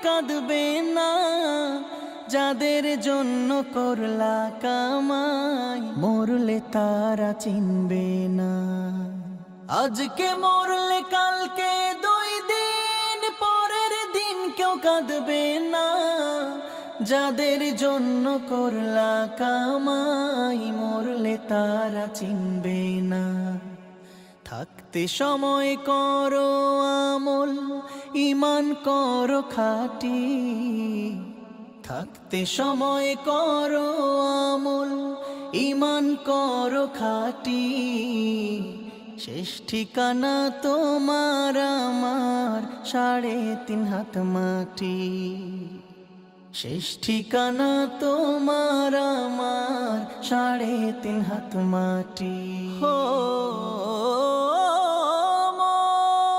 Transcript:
কাঁদবে না, যাদের জন্য করলা কামাই মরলে তারা চিনবে না। আজকে মরলে কালকে 2 দিন পরের দিন কেউ কাঁদবে না, যাদের জন্য করলা কামাই মরলে তারা চিনবে না। থাকতে সময় করো আমল, ঈমান করো খাঁটি, থাকতে সময় করো আমল, ঈমান করো খাঁটি। শেষ ঠিকানা তোমার আমার 3.5 হাত মাটি, শেষ ঠিকানা তোমার আমার 3.5 হাত মাটি।